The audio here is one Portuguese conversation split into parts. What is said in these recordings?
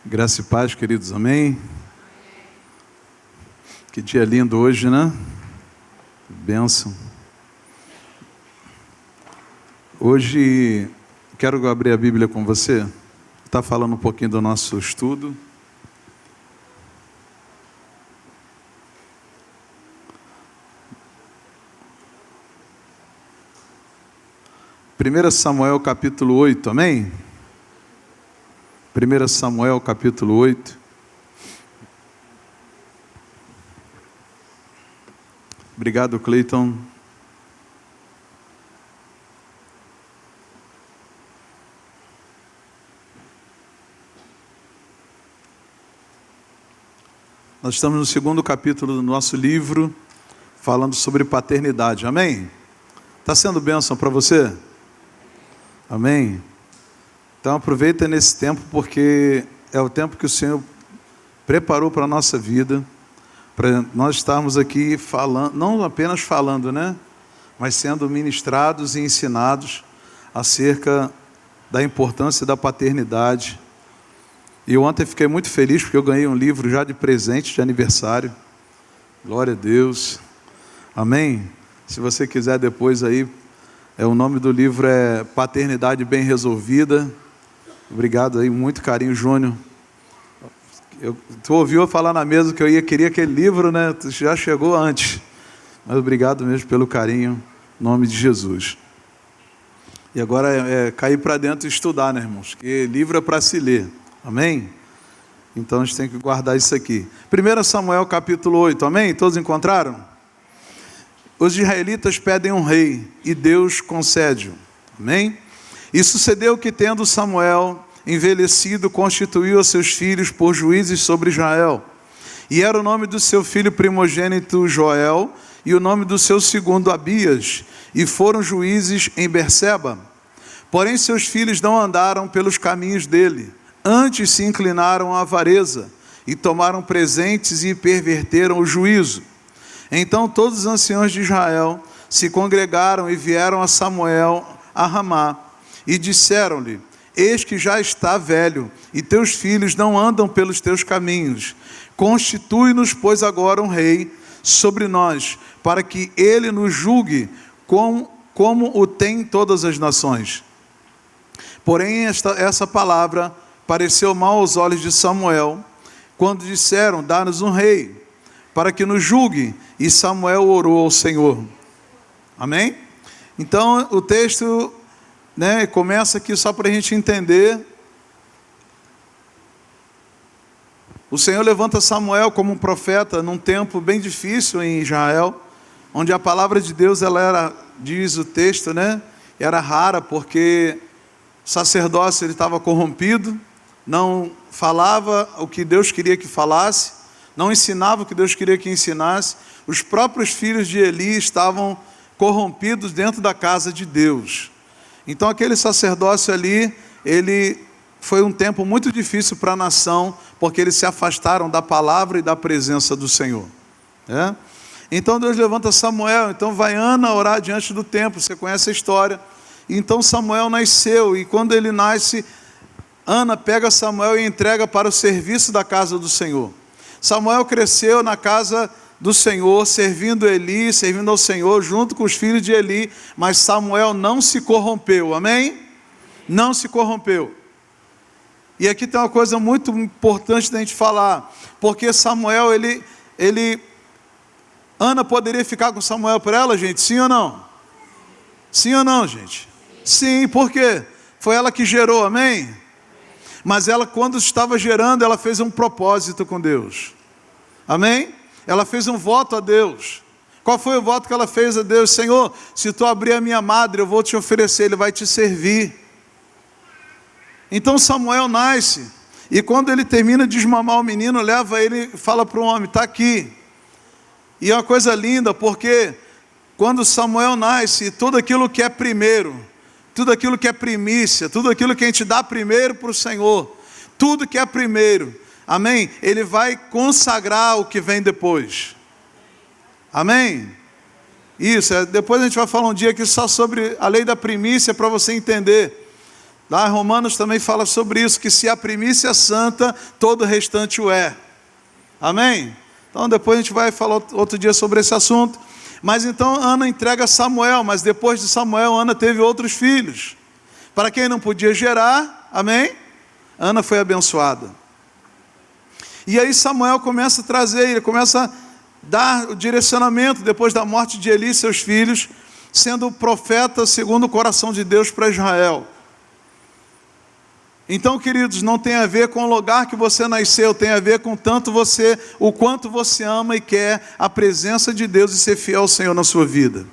Graça e paz, queridos, amém? Que dia lindo hoje, né? Bênção. Hoje, quero abrir a Bíblia com você. Está falando um pouquinho do nosso estudo. Primeiro Samuel capítulo 8, amém? 1 Samuel capítulo 8. Obrigado, Cleiton. Nós estamos no segundo capítulo do nosso livro, falando sobre paternidade, amém? Está sendo bênção para você? Amém? Então aproveita nesse tempo, porque é o tempo que o Senhor preparou para a nossa vida, para nós estarmos aqui falando, não apenas falando, né? Mas sendo ministrados e ensinados acerca da importância da paternidade. E eu ontem fiquei muito feliz, porque eu ganhei um livro já de presente de aniversário. Glória a Deus. Amém? Se você quiser depois aí, o nome do livro é Paternidade Bem Resolvida. Obrigado aí, muito carinho, Júnior. Tu ouviu eu falar na mesa que eu queria aquele livro, né? Tu já chegou antes. Mas obrigado mesmo pelo carinho, em nome de Jesus. E agora é cair para dentro e estudar, né, irmãos? Porque livro é para se ler. Amém? Então a gente tem que guardar isso aqui. 1 Samuel capítulo 8, amém? Todos encontraram? Os israelitas pedem um rei e Deus concede-o. Amém? E sucedeu que, tendo Samuel envelhecido, constituiu a seus filhos por juízes sobre Israel. E era o nome do seu filho primogênito Joel, e o nome do seu segundo Abias, e foram juízes em Berseba. Porém seus filhos não andaram pelos caminhos dele, antes se inclinaram à avareza, e tomaram presentes e perverteram o juízo. Então todos os anciãos de Israel se congregaram e vieram a Samuel a Ramá, e disseram-lhe: eis que já está velho, e teus filhos não andam pelos teus caminhos. Constitui-nos, pois, agora um rei sobre nós, para que ele nos julgue como o tem todas as nações. Porém essa palavra pareceu mal aos olhos de Samuel, quando disseram: dá-nos um rei, para que nos julgue. E Samuel orou ao Senhor. Amém? Então o texto, começa aqui só para a gente entender. O Senhor levanta Samuel como um profeta num tempo bem difícil em Israel, onde a palavra de Deus, ela era, diz o texto, era rara, porque o sacerdócio ele estava corrompido, não falava o que Deus queria que falasse, não ensinava o que Deus queria que ensinasse. Os próprios filhos de Eli estavam corrompidos dentro da casa de Deus. Então aquele sacerdócio ali, ele foi um tempo muito difícil para a nação, porque eles se afastaram da palavra e da presença do Senhor. Então Deus levanta Samuel, então vai Ana orar diante do templo, você conhece a história. Então Samuel nasceu, e quando ele nasce, Ana pega Samuel e entrega para o serviço da casa do Senhor. Samuel cresceu na casa do Senhor, servindo Eli, servindo ao Senhor, junto com os filhos de Eli, mas Samuel não se corrompeu, amém? Não se corrompeu. E aqui tem uma coisa muito importante da gente falar, porque Samuel, Ana poderia ficar com Samuel por ela, gente? Sim ou não? Sim ou não, gente? Sim, por quê? Foi ela que gerou, amém? Mas ela, quando estava gerando, ela fez um propósito com Deus. Amém? Ela fez um voto a Deus. Qual foi o voto que ela fez a Deus? Senhor, se tu abrir a minha madre, eu vou te oferecer, ele vai te servir. Então Samuel nasce, e quando ele termina de desmamar o menino, leva ele e fala para o homem: está aqui. E é uma coisa linda, porque quando Samuel nasce, tudo aquilo que é primeiro, tudo aquilo que é primícia, tudo aquilo que a gente dá primeiro para o Senhor, tudo que é primeiro, amém? Ele vai consagrar o que vem depois. Amém? Isso, depois a gente vai falar um dia aqui só sobre a lei da primícia, para você entender. Lá em Romanos também fala sobre isso, que se a primícia é santa, todo o restante o é. Amém? Então depois a gente vai falar outro dia sobre esse assunto. Mas então Ana entrega Samuel, mas depois de Samuel, Ana teve outros filhos. Para quem não podia gerar, amém? Ana foi abençoada. E aí Samuel começa a trazer, ele começa a dar o direcionamento, depois da morte de Eli e seus filhos, sendo profeta segundo o coração de Deus para Israel. Então, queridos, não tem a ver com o lugar que você nasceu, tem a ver com o quanto você ama e quer a presença de Deus e ser fiel ao Senhor na sua vida.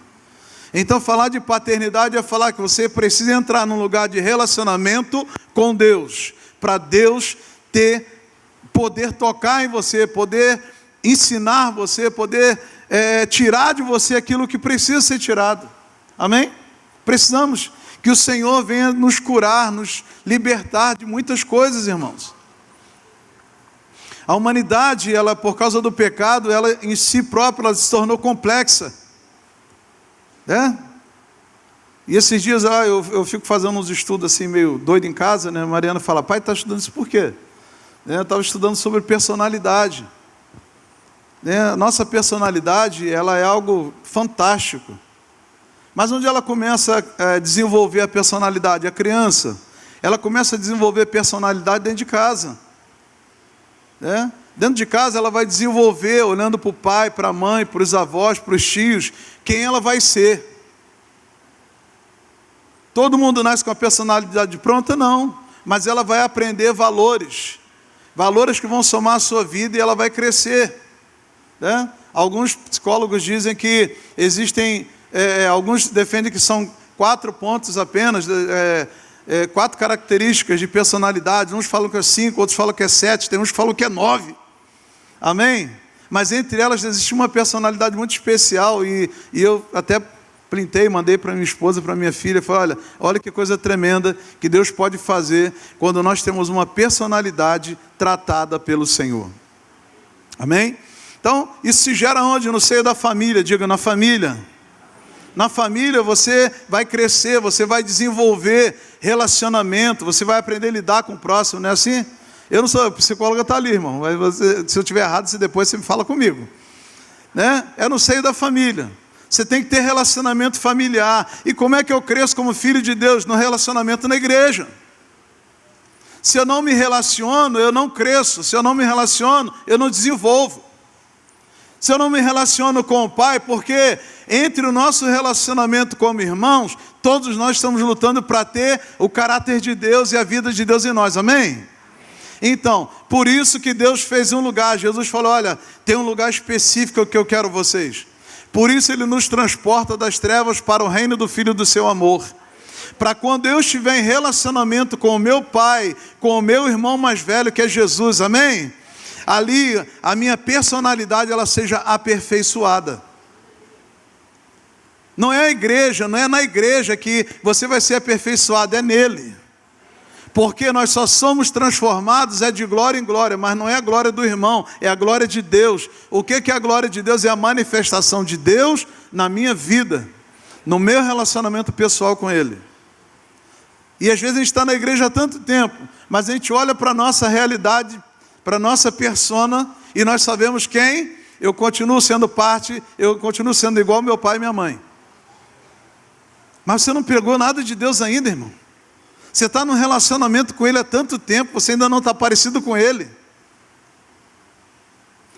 Então, falar de paternidade é falar que você precisa entrar num lugar de relacionamento com Deus, para Deus poder tocar em você, poder ensinar você, poder tirar de você aquilo que precisa ser tirado. Amém? Precisamos que o Senhor venha nos curar, nos libertar de muitas coisas, irmãos. A humanidade, ela, por causa do pecado, ela em si própria, ela se tornou complexa. Né? E esses dias eu fico fazendo uns estudos assim, meio doido em casa, né? A Mariana fala, pai, está estudando isso por quê? Eu estava estudando sobre personalidade. A nossa personalidade, ela é algo fantástico. Mas onde ela começa a desenvolver a personalidade? A criança, ela começa a desenvolver personalidade dentro de casa. Dentro de casa ela vai desenvolver, olhando para o pai, para a mãe, para os avós, para os tios, quem ela vai ser. Todo mundo nasce com a personalidade pronta? Não. Mas ela vai aprender valores. Valores que vão somar a sua vida e ela vai crescer. Alguns psicólogos dizem que existem... alguns defendem que são 4 pontos apenas, 4 características de personalidade. Uns falam que é 5, outros falam que é 7, tem uns que falam que é 9. Amém? Mas entre elas existe uma personalidade muito especial e eu até printei, mandei para minha esposa, para minha filha, falei, olha que coisa tremenda que Deus pode fazer quando nós temos uma personalidade tratada pelo Senhor. Amém? Então, isso se gera onde? No seio da família, diga, na família. Na família você vai crescer, você vai desenvolver relacionamento, você vai aprender a lidar com o próximo, não é assim? Eu não sou, a psicóloga está ali, irmão, mas se eu estiver errado, depois você me fala comigo. É no seio da família. Você tem que ter relacionamento familiar. E como é que eu cresço como filho de Deus? No relacionamento na igreja. Se eu não me relaciono, eu não cresço. Se eu não me relaciono, eu não desenvolvo. Se eu não me relaciono com o Pai, porque entre o nosso relacionamento como irmãos, todos nós estamos lutando para ter o caráter de Deus e a vida de Deus em nós, amém? Então, por isso que Deus fez um lugar, Jesus falou, olha, tem um lugar específico que eu quero vocês. Por isso Ele nos transporta das trevas para o reino do Filho do seu amor. Para quando eu estiver em relacionamento com o meu Pai, com o meu irmão mais velho, que é Jesus, amém? Ali a minha personalidade ela seja aperfeiçoada. Não é a igreja, não é na igreja que você vai ser aperfeiçoado, é nele. Porque nós só somos transformados de glória em glória, mas não é a glória do irmão, é a glória de Deus. O que é a glória de Deus? É a manifestação de Deus na minha vida, no meu relacionamento pessoal com Ele. E às vezes a gente está na igreja há tanto tempo, mas a gente olha para a nossa realidade, para a nossa persona, e nós sabemos quem? Eu continuo sendo parte, eu continuo sendo igual meu pai e minha mãe. Mas você não pegou nada de Deus ainda, irmão. Você está num relacionamento com Ele há tanto tempo, você ainda não está parecido com Ele.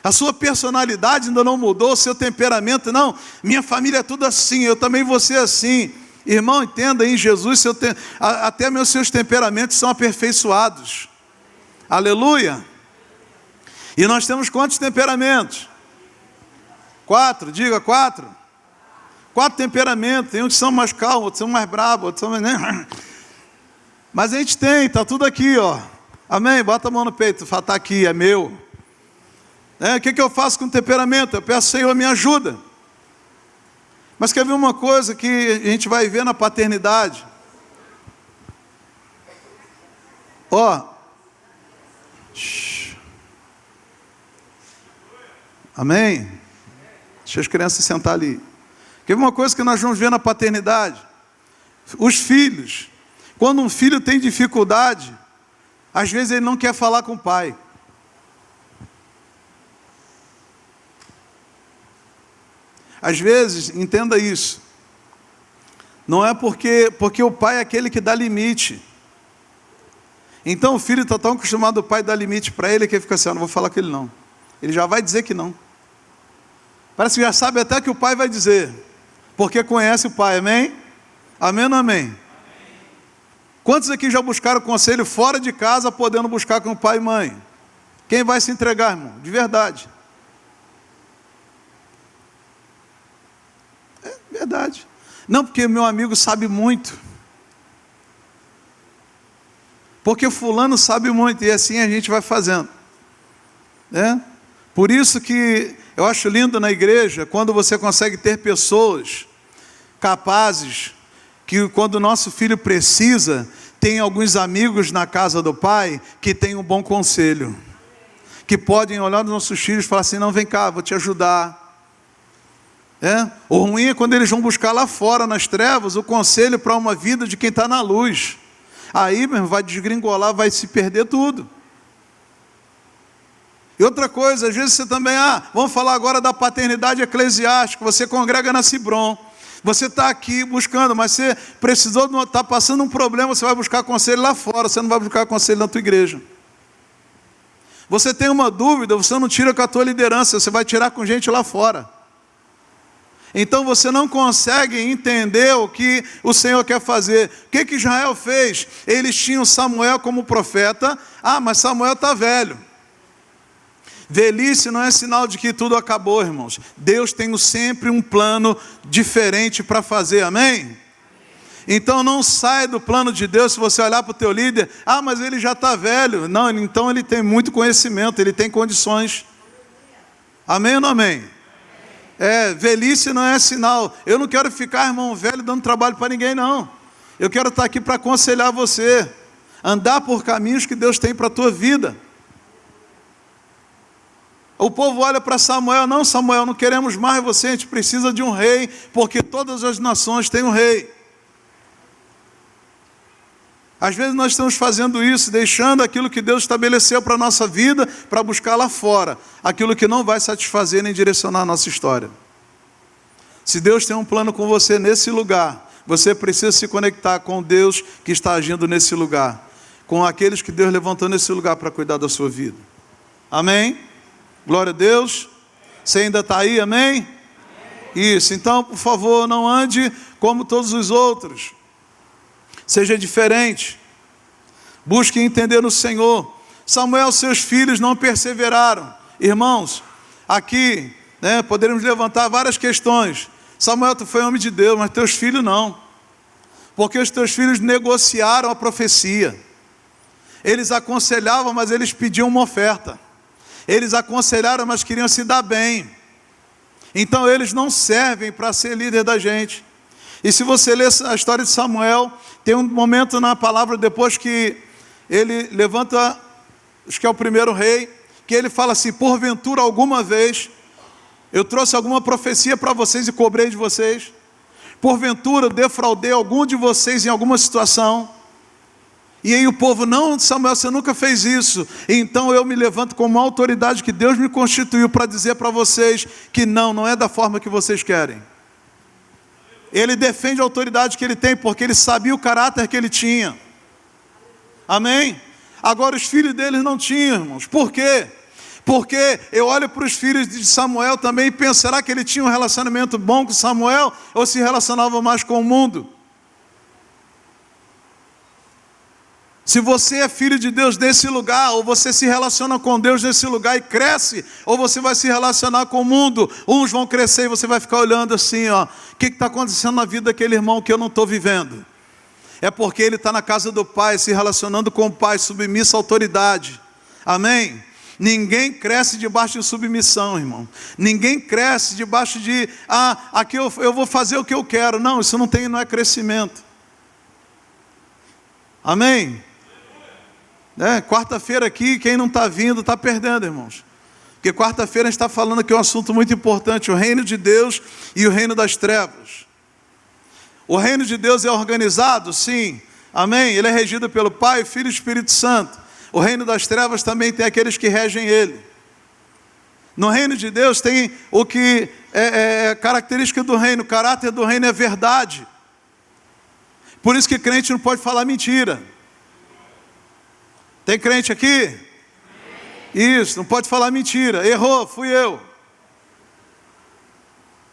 A sua personalidade ainda não mudou, o seu temperamento, não. Minha família é tudo assim, eu também vou ser assim. Irmão, entenda, em Jesus, até seus temperamentos são aperfeiçoados. Aleluia. E nós temos quantos temperamentos? 4, diga 4. 4 temperamentos, tem uns que são mais calmos, outros são mais bravos, outros são mais... Mas a gente tem, está tudo aqui, ó. Amém? Bota a mão no peito, fala, está aqui, é meu. O que eu faço com o temperamento? Eu peço, Senhor, me ajuda. Mas quer ver uma coisa que a gente vai ver na paternidade? Amém? Deixa as crianças sentar ali. Quer ver uma coisa que nós vamos ver na paternidade? Os filhos, Quando um filho tem dificuldade, às vezes ele não quer falar com o pai. Às vezes, entenda isso, não é porque o pai é aquele que dá limite. Então o filho está tão acostumado ao pai dar limite para ele, que ele fica assim, não vou falar com ele não. Ele já vai dizer que não. Parece que já sabe até que o pai vai dizer, porque conhece o pai, amém? Amém ou não amém? Quantos aqui já buscaram conselho fora de casa, podendo buscar com o pai e mãe? Quem vai se entregar, irmão? De verdade. É verdade. Não porque meu amigo sabe muito. Porque fulano sabe muito, e assim a gente vai fazendo. Né? Por isso que eu acho lindo na igreja, quando você consegue ter pessoas capazes, que quando o nosso filho precisa, tem alguns amigos na casa do pai, que tem um bom conselho. Que podem olhar nos nossos filhos e falar assim, não, vem cá, vou te ajudar. O ruim é quando eles vão buscar lá fora, nas trevas, o conselho para uma vida de quem está na luz. Aí, meu irmão, vai desgringolar, vai se perder tudo. E outra coisa, às vezes você também, vamos falar agora da paternidade eclesiástica, você congrega na Cibron, você está aqui buscando, mas você precisou, está passando um problema, você vai buscar conselho lá fora, você não vai buscar conselho na tua igreja. Você tem uma dúvida, você não tira com a tua liderança, você vai tirar com gente lá fora. Então você não consegue entender o que o Senhor quer fazer. O que Israel fez? Eles tinham Samuel como profeta. Mas Samuel está velho. Velhice não é sinal de que tudo acabou, irmãos. Deus tem sempre um plano diferente para fazer, amém? Então não sai do plano de Deus se você olhar para o teu líder. Mas ele já está velho. Não, então ele tem muito conhecimento, ele tem condições. Amém ou não amém? Velhice não é sinal. Eu não quero ficar, irmão, velho, dando trabalho para ninguém, não. Eu quero estar aqui para aconselhar você. Andar por caminhos que Deus tem para a tua vida. O povo olha para Samuel, não, Samuel, não queremos mais você, a gente precisa de um rei, porque todas as nações têm um rei. Às vezes nós estamos fazendo isso, deixando aquilo que Deus estabeleceu para a nossa vida, para buscar lá fora, aquilo que não vai satisfazer nem direcionar a nossa história. Se Deus tem um plano com você nesse lugar, você precisa se conectar com Deus que está agindo nesse lugar, com aqueles que Deus levantou nesse lugar para cuidar da sua vida. Amém? Glória a Deus. Você ainda está aí, amém? Isso, então, por favor, não ande como todos os outros. Seja diferente. Busque entender no Senhor. Samuel, seus filhos não perseveraram. Irmãos, aqui, poderíamos levantar várias questões. Samuel, tu foi homem de Deus, mas teus filhos não. Porque os teus filhos negociaram a profecia. Eles aconselhavam, mas eles pediam uma oferta. Eles aconselharam, mas queriam se dar bem. Então eles não servem para ser líder da gente. E se você ler a história de Samuel, tem um momento na palavra, depois que ele levanta, acho que é o primeiro rei, que ele fala assim, porventura alguma vez, eu trouxe alguma profecia para vocês e cobrei de vocês? Porventura eu defraudei algum de vocês em alguma situação? E aí o povo, não, Samuel, você nunca fez isso. Então eu me levanto como uma autoridade que Deus me constituiu para dizer para vocês que não é da forma que vocês querem. Ele defende a autoridade que ele tem, porque ele sabia o caráter que ele tinha. Amém? Agora os filhos deles não tinham, irmãos. Por quê? Porque eu olho para os filhos de Samuel também e penso, será que ele tinha um relacionamento bom com Samuel? Ou se relacionava mais com o mundo? Se você é filho de Deus nesse lugar, ou você se relaciona com Deus nesse lugar e cresce, ou você vai se relacionar com o mundo, uns vão crescer e você vai ficar olhando assim, o que está acontecendo na vida daquele irmão que eu não estou vivendo? É porque ele está na casa do Pai, se relacionando com o Pai, submisso à autoridade. Amém? Ninguém cresce debaixo de submissão, irmão. Ninguém cresce debaixo de, aqui eu vou fazer o que eu quero. Não, isso não é crescimento. Amém? Quarta-feira aqui, quem não está vindo, está perdendo, irmãos. Porque quarta-feira a gente está falando aqui um assunto muito importante, o reino de Deus e o reino das trevas. O reino de Deus é organizado? Sim. Amém? Ele é regido pelo Pai, Filho e Espírito Santo. O reino das trevas também tem aqueles que regem ele. No reino de Deus tem o que é característica do reino, o caráter do reino é verdade. Por isso que crente não pode falar mentira. Tem crente aqui? Isso, não pode falar mentira. Errou, fui eu.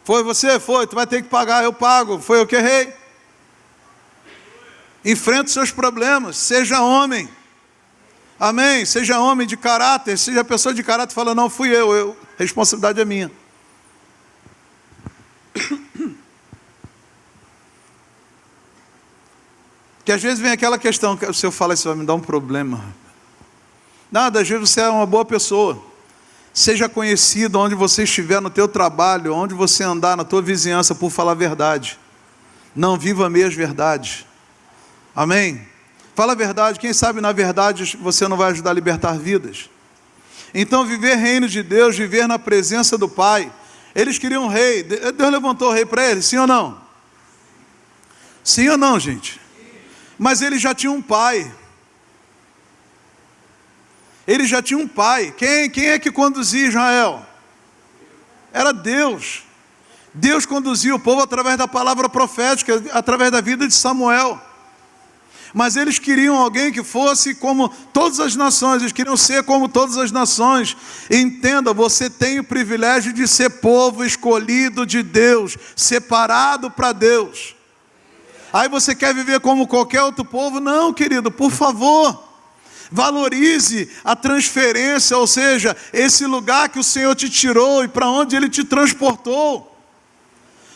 Foi você? Foi, tu vai ter que pagar, eu pago. Foi eu que errei. Enfrenta os seus problemas, seja homem. Amém? Seja homem de caráter, seja pessoa de caráter, fala, não, fui eu, a responsabilidade é minha. Que às vezes vem aquela questão, que se eu falar isso vai me dar um problema. Nada, às vezes você é uma boa pessoa. Seja conhecido onde você estiver no teu trabalho, onde você andar, na tua vizinhança, por falar a verdade. Não viva meias verdades. Amém? Fala a verdade, quem sabe na verdade você não vai ajudar a libertar vidas. Então viver reino de Deus, viver na presença do Pai. Eles queriam um rei, Deus levantou o rei para eles, sim ou não? Sim ou não, gente? Mas eles já tinham um pai. Eles já tinham um pai. Quem é que conduzia Israel? Era Deus. Deus conduzia o povo através da palavra profética, através da vida de Samuel. Mas eles queriam alguém que fosse como todas as nações, eles queriam ser como todas as nações. Entenda, você tem o privilégio de ser povo escolhido de Deus, separado para Deus. Aí você quer viver como qualquer outro povo? Não, querido, por favor. Valorize a transferência, ou seja, esse lugar que o Senhor te tirou e para onde Ele te transportou.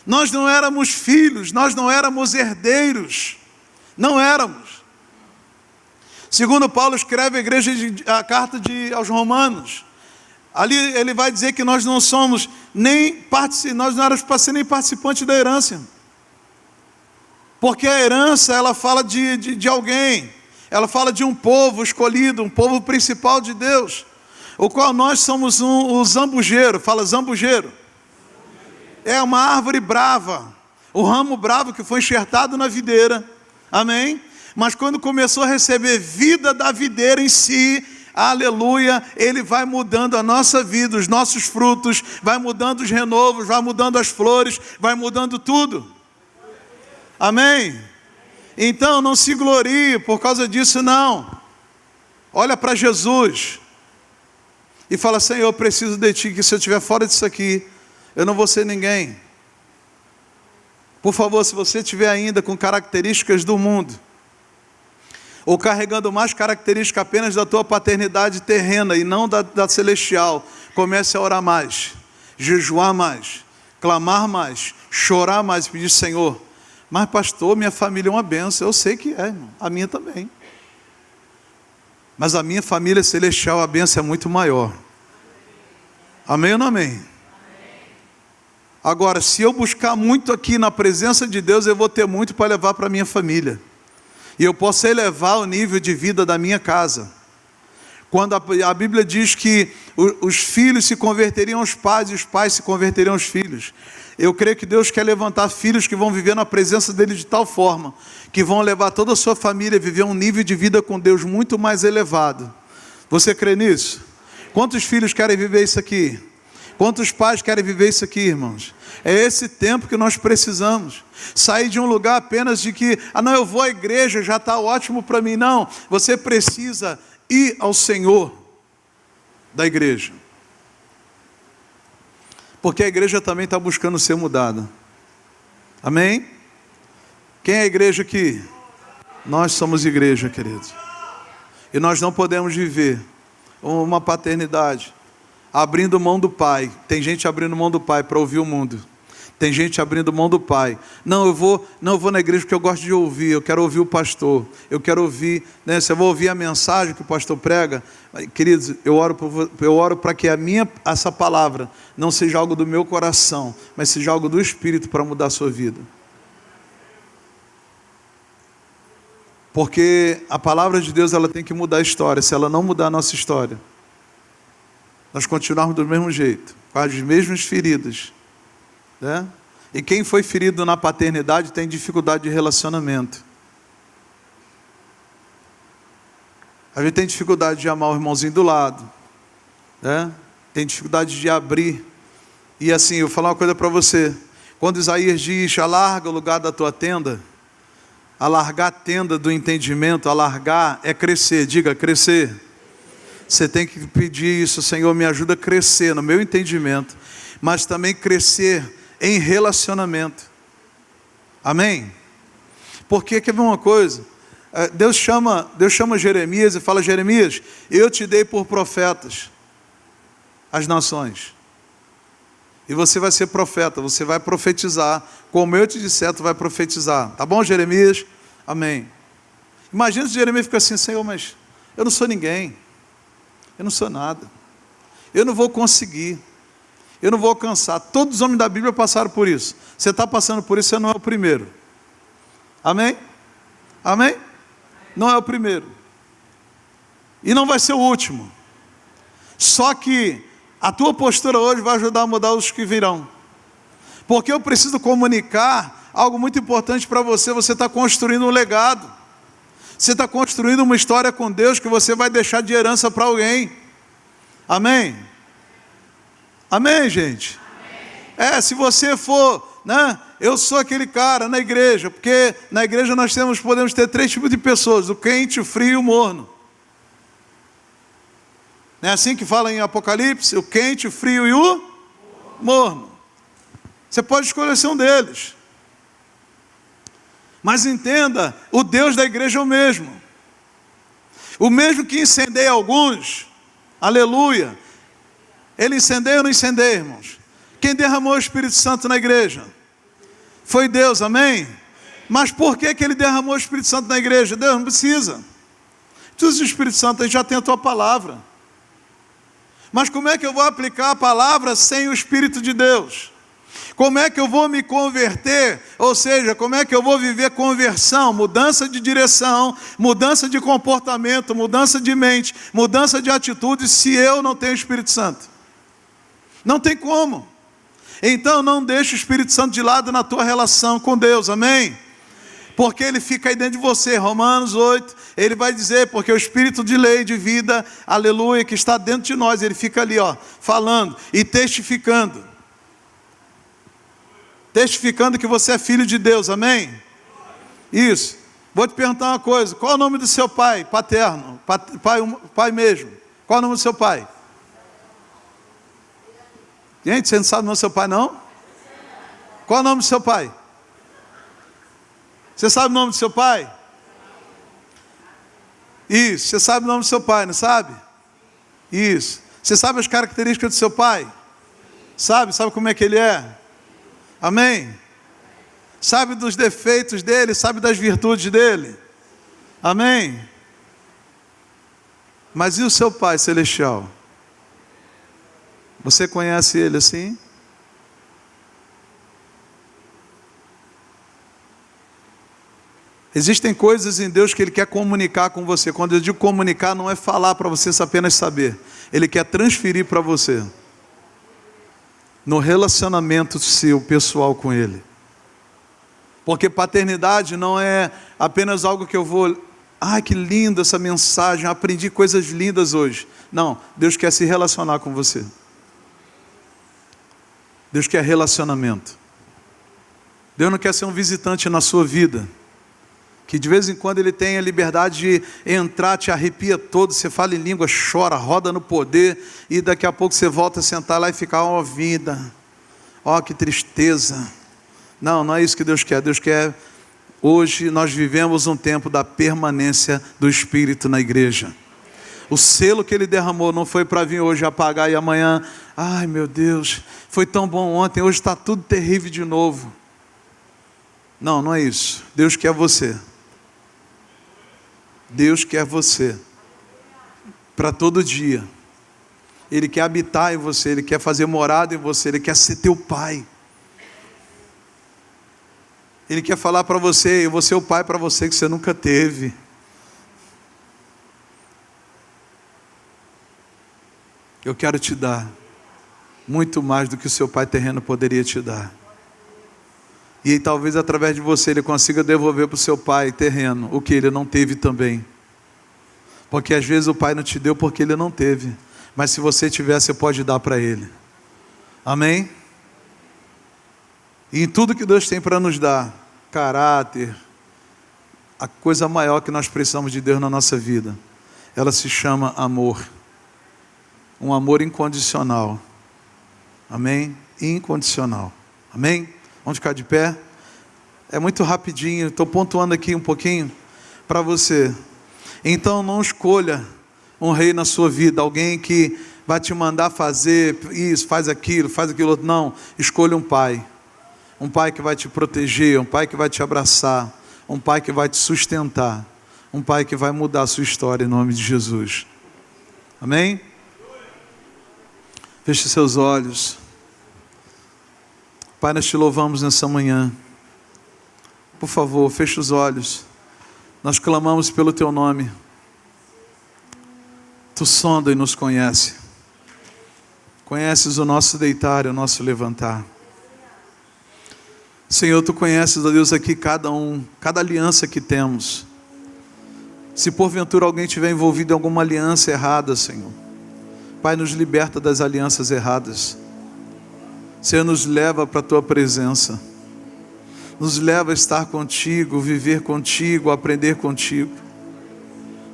Nós não éramos filhos, nós não éramos herdeiros. Não éramos. Segundo Paulo escreve a carta aos Romanos. Ali ele vai dizer que nós não somos nós não éramos para ser nem participantes da herança. Porque a herança, ela fala de alguém. Ela fala de um povo escolhido, um povo principal de Deus. O qual nós somos o zambujeiro. Fala zambujeiro. É uma árvore brava. O ramo bravo que foi enxertado na videira. Amém? Mas quando começou a receber vida da videira em si, aleluia, ele vai mudando a nossa vida, os nossos frutos, vai mudando os renovos, vai mudando as flores, vai mudando tudo. Amém? Então não se glorie por causa disso, não. Olha para Jesus e fala, Senhor, eu preciso de Ti, que se eu estiver fora disso aqui, eu não vou ser ninguém. Por favor, se você estiver ainda com características do mundo, ou carregando mais características apenas da tua paternidade terrena e não da celestial, comece a orar mais, jejuar mais, clamar mais, chorar mais e pedir, Senhor, mas pastor, minha família é uma bênção. Eu sei que é, irmão. A minha também. Mas a minha família celestial, a bênção é muito maior. Amém ou não amém? Agora, se eu buscar muito aqui na presença de Deus, eu vou ter muito para levar para a minha família. E eu posso elevar o nível de vida da minha casa. Quando a Bíblia diz que os filhos se converteriam aos pais e os pais se converteriam aos filhos. Eu creio que Deus quer levantar filhos que vão viver na presença dEle de tal forma, que vão levar toda a sua família a viver um nível de vida com Deus muito mais elevado. Você crê nisso? Quantos filhos querem viver isso aqui? Quantos pais querem viver isso aqui, irmãos? É esse tempo que nós precisamos. Sair de um lugar apenas de que, não, eu vou à igreja, já está ótimo para mim. Não, você precisa ir ao Senhor da igreja. Porque a igreja também está buscando ser mudada. Amém? Quem é a igreja aqui? Nós somos igreja, queridos. E nós não podemos viver uma paternidade abrindo mão do Pai. Tem gente abrindo mão do Pai para ouvir o mundo. Tem gente abrindo mão do Pai. Eu vou na igreja porque eu gosto de ouvir. Eu quero ouvir o pastor. Eu quero ouvir, né? Se eu vou ouvir a mensagem que o pastor prega, queridos, eu oro para que essa palavra não seja algo do meu coração, mas seja algo do Espírito para mudar a sua vida. Porque a palavra de Deus, ela tem que mudar a história. Se ela não mudar a nossa história, nós continuarmos do mesmo jeito, com as mesmas feridas, né? E quem foi ferido na paternidade tem dificuldade de relacionamento. A gente tem dificuldade de amar o irmãozinho do lado, né? Tem dificuldade de abrir. E assim, eu vou falar uma coisa para você. Quando Isaías diz, alarga o lugar da tua tenda, alargar a tenda do entendimento, alargar é crescer, diga crescer. Você tem que pedir isso, Senhor, me ajuda a crescer no meu entendimento, mas também crescer em relacionamento. Amém? Porque, quer ver uma coisa? Deus chama Jeremias e fala, Jeremias, eu te dei por profetas as nações. E você vai ser profeta, você vai profetizar. Como eu te disser, tu vai profetizar. Tá bom, Jeremias? Amém. Imagina se Jeremias fica assim, Senhor, mas eu não sou ninguém. Eu não sou nada. Eu não vou conseguir. Eu não vou alcançar. Todos os homens da Bíblia passaram por isso. Você está passando por isso, você não é o primeiro. Amém? Amém? Não é o primeiro. E não vai ser o último. Só que a tua postura hoje vai ajudar a mudar os que virão. Porque eu preciso comunicar algo muito importante para você. Você está construindo um legado. Você está construindo uma história com Deus que você vai deixar de herança para alguém. Amém? Amém, gente? Amém. Se você for, né? Eu sou aquele cara na igreja, porque na igreja nós podemos ter 3 tipos de pessoas, o quente, o frio e o morno. Não é assim que fala em Apocalipse? O quente, o frio e o morno. Você pode escolher ser um deles. Mas entenda, o Deus da igreja é o mesmo. O mesmo que incendeia alguns, aleluia. Ele incendeia ou não incendeia, irmãos? Quem derramou o Espírito Santo na igreja? Foi Deus, amém? Mas por que ele derramou o Espírito Santo na igreja? Deus não precisa. Precisa do Espírito Santo, a gente já tem a tua palavra. Mas como é que eu vou aplicar a palavra sem o Espírito de Deus? Como é que eu vou me converter? Ou seja, como é que eu vou viver conversão, mudança de direção, mudança de comportamento, mudança de mente, mudança de atitude, se eu não tenho o Espírito Santo? Não tem como. Então não deixe o Espírito Santo de lado na tua relação com Deus, amém? Porque ele fica aí dentro de você. Romanos 8, ele vai dizer, porque o Espírito de lei, de vida, aleluia, que está dentro de nós, ele fica ali, falando e testificando. Testificando que você é filho de Deus, amém? Isso. Vou te perguntar uma coisa, qual é o nome do seu pai paterno? Pai mesmo. Qual é o nome do seu pai? Gente, você não sabe o nome do seu pai, não? Qual é o nome do seu pai? Você sabe o nome do seu pai? Isso, você sabe o nome do seu pai, não sabe? Isso. Você sabe as características do seu pai? Sabe como é que ele é? Amém? Sabe dos defeitos dele, sabe das virtudes dele? Amém? Mas e o seu Pai Celestial? Você conhece ele assim? Existem coisas em Deus que Ele quer comunicar com você. Quando eu digo comunicar, não é falar para você apenas saber. Ele quer transferir para você. No relacionamento seu, pessoal com Ele. Porque paternidade não é apenas algo que eu vou... Ai, que linda essa mensagem, aprendi coisas lindas hoje. Não, Deus quer se relacionar com você. Deus quer relacionamento. Deus não quer ser um visitante na sua vida. Que de vez em quando Ele tem a liberdade de entrar, te arrepia todo, você fala em língua, chora, roda no poder, e daqui a pouco você volta a sentar lá e fica, ó vida, ó que tristeza. Não, não é isso que Deus quer. Deus quer, hoje nós vivemos um tempo da permanência do Espírito na igreja. O selo que Ele derramou não foi para vir hoje apagar e amanhã, ai meu Deus, foi tão bom ontem, hoje está tudo terrível de novo. Não, não é isso. Deus quer você. Deus quer você para todo dia. Ele quer habitar em você, Ele quer fazer morada em você, Ele quer ser teu pai. Ele quer falar para você, eu vou ser o pai para você que você nunca teve. Eu quero te dar muito mais do que o seu pai terreno poderia te dar. E aí, talvez através de você Ele consiga devolver para o seu pai terreno o que ele não teve também. Porque às vezes o Pai não te deu porque Ele não teve. Mas se você tiver, você pode dar para Ele. Amém? E em tudo que Deus tem para nos dar, caráter, a coisa maior que nós precisamos de Deus na nossa vida, ela se chama amor. Um amor incondicional. Amém? Incondicional. Amém? Vamos ficar de pé? É muito rapidinho, estou pontuando aqui um pouquinho para você. Então não escolha um rei na sua vida, alguém que vai te mandar fazer isso, faz aquilo outro. Não, escolha um pai que vai te proteger, um pai que vai te abraçar, um pai que vai te sustentar, um pai que vai mudar a sua história em nome de Jesus. Amém? Feche seus olhos. Pai, nós te louvamos nessa manhã. Por favor, feche os olhos. Nós clamamos pelo teu nome. Tu sonda e nos conhece. Conheces o nosso deitar e o nosso levantar. Senhor, tu conheces, ó Deus, aqui cada aliança que temos. Se porventura alguém estiver envolvido em alguma aliança errada, Senhor, Pai, nos liberta das alianças erradas. Senhor, nos leva para a tua presença. Nos leva a estar contigo, viver contigo, aprender contigo.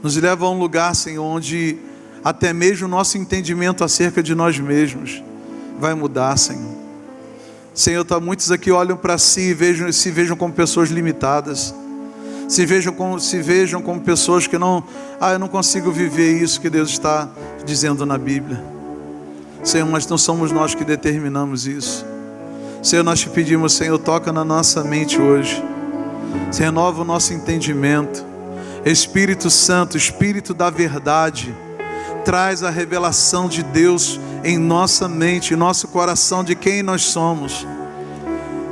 Nos leva a um lugar, Senhor, onde até mesmo o nosso entendimento acerca de nós mesmos vai mudar, Senhor. Senhor, muitos aqui olham para si e se vejam como pessoas limitadas. Se vejam como pessoas que eu não consigo viver isso que Deus está dizendo na Bíblia. Senhor, mas não somos nós que determinamos isso. Senhor, nós te pedimos, Senhor, toca na nossa mente hoje. Renova o nosso entendimento. Espírito Santo, Espírito da verdade, traz a revelação de Deus em nossa mente, em nosso coração, de quem nós somos.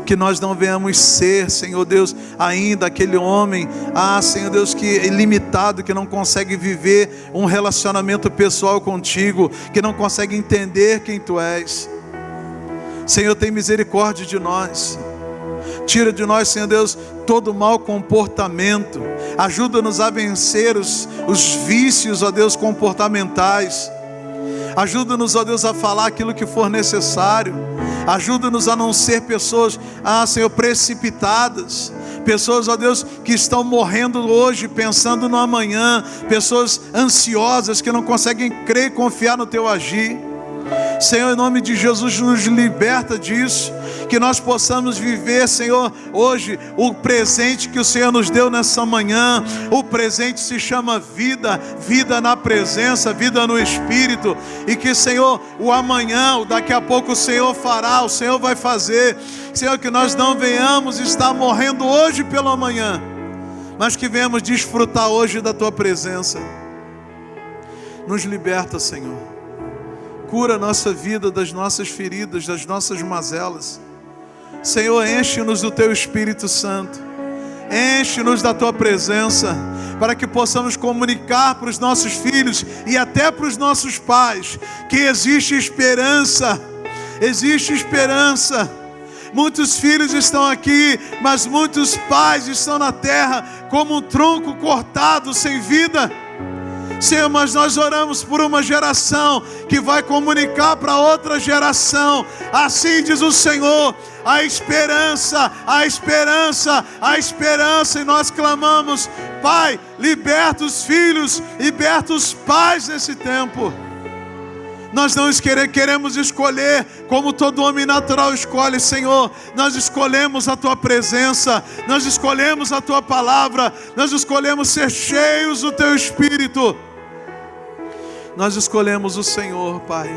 Que nós não venhamos ser, Senhor Deus, ainda aquele homem, Senhor Deus, que é limitado, que não consegue viver um relacionamento pessoal contigo, que não consegue entender quem Tu és. Senhor, tem misericórdia de nós. Tira de nós, Senhor Deus, todo mau comportamento. Ajuda-nos a vencer os vícios, ó Deus, comportamentais. Ajuda-nos, ó Deus, a falar aquilo que for necessário. Ajuda-nos a não ser pessoas, Senhor, precipitadas. Pessoas, ó Deus, que estão morrendo hoje, pensando no amanhã. Pessoas ansiosas, que não conseguem crer e confiar no Teu agir. Senhor, em nome de Jesus, nos liberta disso. Que nós possamos viver, Senhor, hoje, o presente que o Senhor nos deu nessa manhã. O presente se chama vida, vida na presença, vida no Espírito. E que, Senhor, o amanhã, o daqui a pouco o Senhor fará, o Senhor vai fazer. Senhor, que nós não venhamos estar morrendo hoje pelo amanhã, mas que venhamos desfrutar hoje da Tua presença. Nos liberta, Senhor. Cura a nossa vida das nossas feridas, das nossas mazelas. Senhor, enche-nos do Teu Espírito Santo. Enche-nos da Tua presença, para que possamos comunicar para os nossos filhos e até para os nossos pais que existe esperança. Existe esperança. Muitos filhos estão aqui, mas muitos pais estão na terra como um tronco cortado, sem vida. Senhor, mas nós oramos por uma geração que vai comunicar para outra geração. Assim diz o Senhor, a esperança, a esperança, a esperança. E nós clamamos, Pai, liberta os filhos, liberta os pais nesse tempo. Nós não queremos escolher como todo homem natural escolhe, Senhor. Nós escolhemos a Tua presença, nós escolhemos a Tua palavra, nós escolhemos ser cheios do Teu Espírito. Nós escolhemos o Senhor, Pai.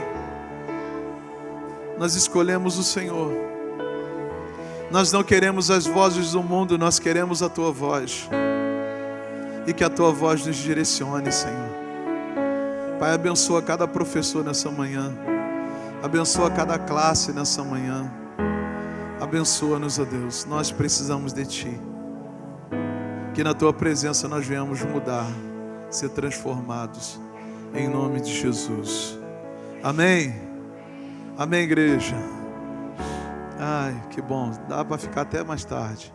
Nós escolhemos o Senhor. Nós não queremos as vozes do mundo, nós queremos a Tua voz. E que a Tua voz nos direcione, Senhor. Pai, abençoa cada professor nessa manhã. Abençoa cada classe nessa manhã. Abençoa-nos, ó Deus. Nós precisamos de Ti. Que na Tua presença nós venhamos mudar, ser transformados. Em nome de Jesus. Amém. Amém, igreja. Ai, que bom. Dá para ficar até mais tarde.